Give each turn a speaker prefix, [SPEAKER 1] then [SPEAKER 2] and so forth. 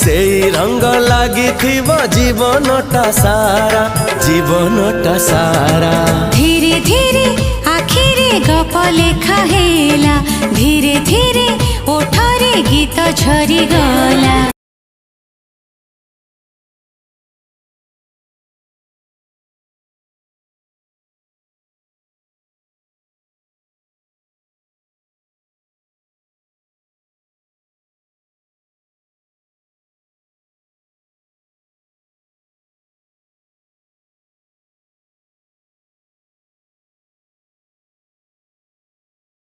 [SPEAKER 1] से रंग लगी जीवनटा सारा जीवनटा सारा।
[SPEAKER 2] धीरे धीरे आखिरे गप लेखा हेला, धीरे धीरे ओठरे गीत झरी गला।